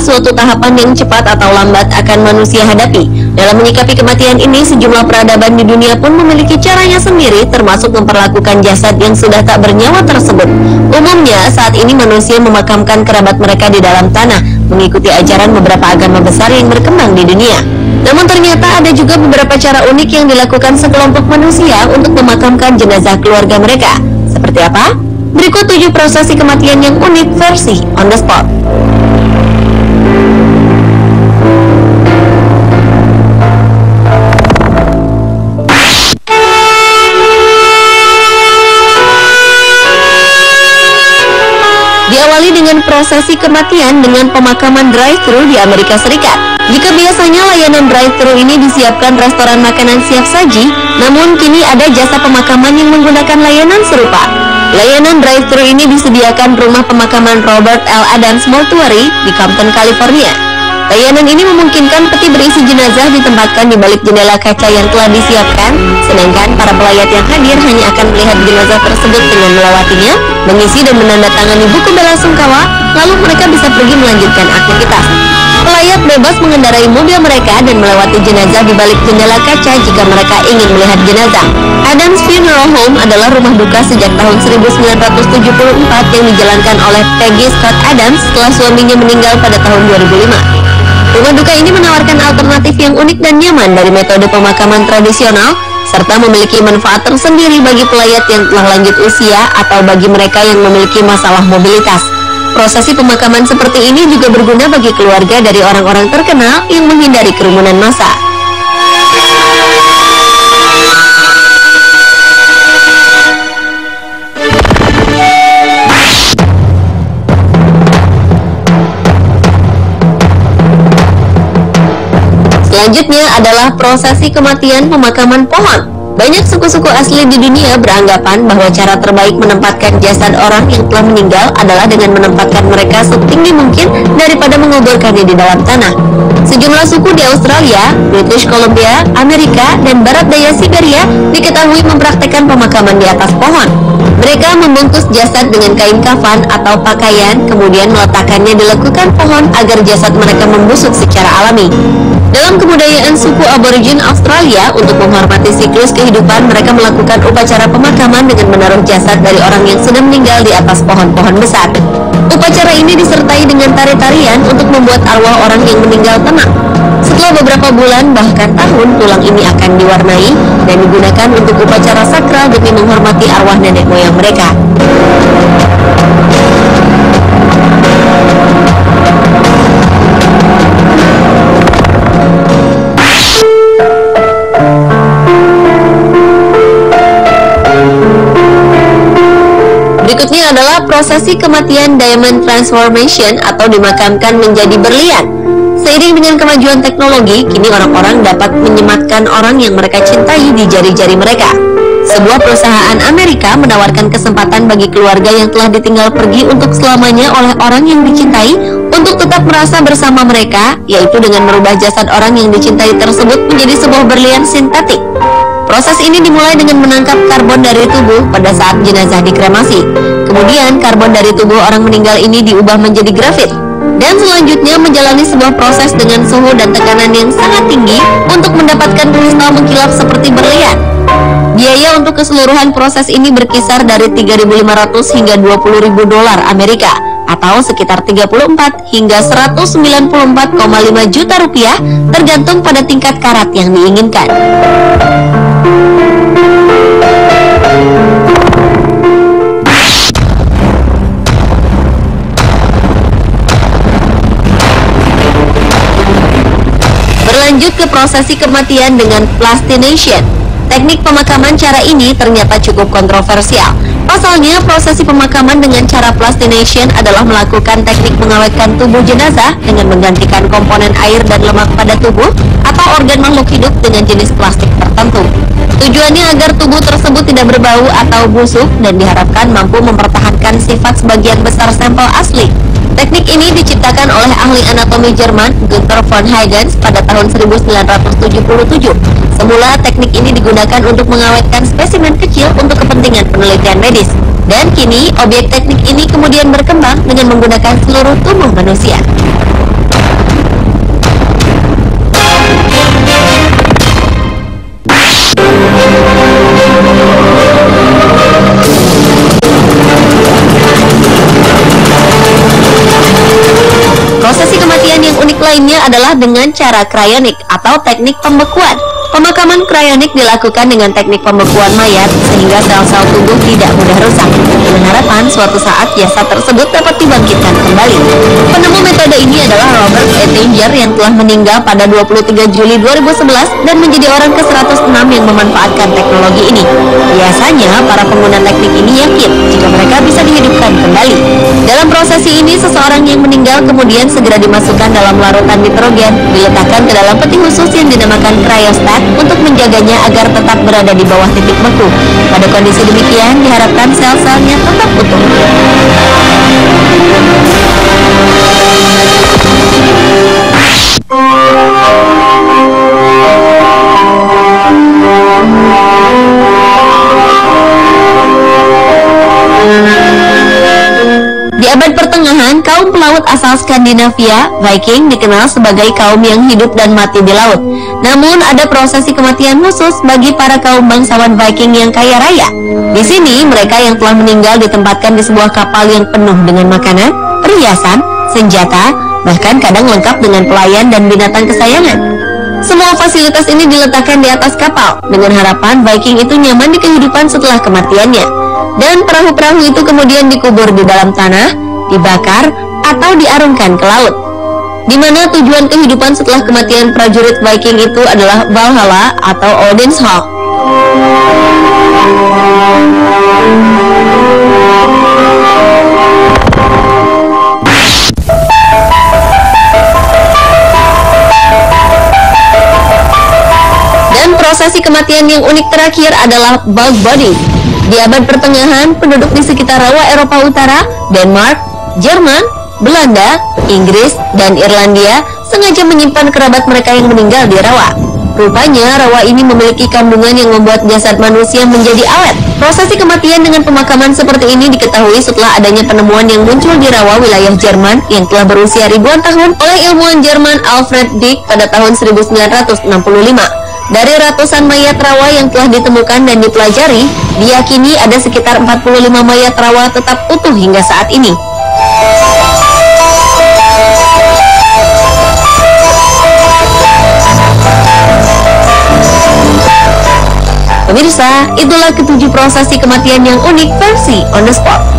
suatu tahapan yang cepat atau lambat akan manusia hadapi. Dalam menyikapi kematian ini, sejumlah peradaban di dunia pun memiliki caranya sendiri, termasuk memperlakukan jasad yang sudah tak bernyawa tersebut. Umumnya, saat ini manusia memakamkan kerabat mereka di dalam tanah, mengikuti ajaran beberapa agama besar yang berkembang di dunia. Namun ternyata ada juga beberapa cara unik yang dilakukan sekelompok manusia untuk memakamkan jenazah keluarga mereka. Seperti apa? Berikut 7 prosesi kematian yang unik versi on the spot. Diawali dengan prosesi kematian dengan pemakaman drive-thru di Amerika Serikat. Jika biasanya layanan drive-thru ini disiapkan restoran makanan siap saji, namun kini ada jasa pemakaman yang menggunakan layanan serupa. Layanan drive-thru ini disediakan rumah pemakaman Robert L. Adams Mortuary di Compton, California. Layanan ini memungkinkan peti berisi jenazah ditempatkan di balik jendela kaca yang telah disiapkan, sedangkan para pelayat yang hadir hanya akan melihat jenazah tersebut dengan melewatinya, mengisi dan menandatangani buku bela sungkawa, lalu mereka bisa pergi melanjutkan aktivitas. Pelayat bebas mengendarai mobil mereka dan melewati jenazah di balik jendela kaca jika mereka ingin melihat jenazah. Adams Funeral Home adalah rumah duka sejak tahun 1974 yang dijalankan oleh Peggy Scott Adams setelah suaminya meninggal pada tahun 2005. Rumah duka ini menawarkan alternatif yang unik dan nyaman dari metode pemakaman tradisional, serta memiliki manfaat tersendiri bagi pelayat yang telah lanjut usia atau bagi mereka yang memiliki masalah mobilitas. Prosesi pemakaman seperti ini juga berguna bagi keluarga dari orang-orang terkenal yang menghindari kerumunan massa. Selanjutnya adalah prosesi kematian pemakaman pohon. Banyak suku-suku asli di dunia beranggapan bahwa cara terbaik menempatkan jasad orang yang telah meninggal adalah dengan menempatkan mereka setinggi mungkin daripada menguburkannya di dalam tanah. Sejumlah suku di Australia, British Columbia, Amerika, dan barat daya Siberia diketahui mempraktekkan pemakaman di atas pohon. Mereka membungkus jasad dengan kain kafan atau pakaian, kemudian meletakkannya di lekukan pohon agar jasad mereka membusuk secara alami. Dalam kebudayaan suku aborigin Australia, untuk menghormati siklus kehidupan, mereka melakukan upacara pemakaman dengan menaruh jasad dari orang yang sudah meninggal di atas pohon-pohon besar. Upacara ini disertai dengan tari-tarian untuk membuat arwah orang yang meninggal tenang. Setelah beberapa bulan bahkan tahun, tulang ini akan diwarnai dan digunakan untuk upacara sakral demi menghormati arwah nenek moyang mereka. Berikutnya adalah prosesi kematian diamond transformation atau dimakamkan menjadi berlian. Seiring dengan kemajuan teknologi, kini orang-orang dapat menyematkan orang yang mereka cintai di jari-jari mereka. Sebuah perusahaan Amerika menawarkan kesempatan bagi keluarga yang telah ditinggal pergi untuk selamanya oleh orang yang dicintai untuk tetap merasa bersama mereka, yaitu dengan merubah jasad orang yang dicintai tersebut menjadi sebuah berlian sintetik. Proses ini dimulai dengan menangkap karbon dari tubuh pada saat jenazah dikremasi. Kemudian karbon dari tubuh orang meninggal ini diubah menjadi grafit. Dan selanjutnya menjalani sebuah proses dengan suhu dan tekanan yang sangat tinggi untuk mendapatkan kristal mengkilap seperti berlian. Biaya untuk keseluruhan proses ini berkisar dari 3.500 hingga 20.000 dolar Amerika atau sekitar 34 hingga 194,5 juta rupiah tergantung pada tingkat karat yang diinginkan. Berlanjut ke prosesi kematian dengan plastination. Teknik pemakaman cara ini ternyata cukup kontroversial. Pasalnya, prosesi pemakaman dengan cara plastination adalah melakukan teknik mengawetkan tubuh jenazah dengan menggantikan komponen air dan lemak pada tubuh atau organ makhluk hidup dengan jenis plastik tertentu. Tujuannya agar tubuh tersebut tidak berbau atau busuk dan diharapkan mampu mempertahankan sifat sebagian besar sampel asli. Teknik ini diciptakan oleh ahli anatomi Jerman Günther von Huygens pada tahun 1977. Semula teknik ini digunakan untuk mengawetkan spesimen kecil untuk kepentingan penelitian medis. Dan kini objek teknik ini kemudian berkembang dengan menggunakan seluruh tubuh manusia. lainnya adalah dengan cara cryonik atau teknik pembekuan. Pemakaman cryonik dilakukan dengan teknik pembekuan mayat sehingga sel-sel tubuh tidak mudah rusak, dengan harapan suatu saat jasad tersebut dapat dibangkitkan kembali. Penemu metode ini adalah Robert Ettinger yang telah meninggal pada 23 Juli 2011 dan menjadi orang ke-106 yang memanfaatkan teknologi ini. Biasanya, para pengguna teknik ini yakin jika mereka bisa dihidupkan kembali. Dalam prosesi ini, seseorang yang meninggal kemudian segera dimasukkan dalam larutan nitrogen, diletakkan ke dalam peti khusus yang dinamakan cryostat untuk menjaganya agar tetap berada di bawah titik beku. Pada kondisi demikian, diharapkan sel-selnya tetap utuh. Di abad pertengahan, kaum pelaut asal Skandinavia, Viking, dikenal sebagai kaum yang hidup dan mati di laut. Namun, ada prosesi kematian khusus bagi para kaum bangsawan Viking yang kaya raya. Di sini, mereka yang telah meninggal ditempatkan di sebuah kapal yang penuh dengan makanan, perhiasan, senjata, bahkan kadang lengkap dengan pelayan dan binatang kesayangan. Semua fasilitas ini diletakkan di atas kapal, dengan harapan Viking itu nyaman di kehidupan setelah kematiannya. Dan perahu-perahu itu kemudian dikubur di dalam tanah, dibakar, atau diarungkan ke laut. Di mana tujuan kehidupan setelah kematian prajurit Viking itu adalah Valhalla atau Odin's Hall. Dan prosesi kematian yang unik terakhir adalah bug body. Di abad pertengahan, penduduk di sekitar rawa Eropa Utara, Denmark, Jerman, Belanda, Inggris, dan Irlandia sengaja menyimpan kerabat mereka yang meninggal di rawa. Rupanya, rawa ini memiliki kandungan yang membuat jasad manusia menjadi awet. Prosesi kematian dengan pemakaman seperti ini diketahui setelah adanya penemuan yang muncul di rawa wilayah Jerman yang telah berusia ribuan tahun oleh ilmuwan Jerman Alfred Dick pada tahun 1965. Dari ratusan mayat rawa yang telah ditemukan dan dipelajari, diyakini ada sekitar 45 mayat rawa tetap utuh hingga saat ini. Pemirsa, itulah ketujuh prosesi kematian yang unik versi On The Spot.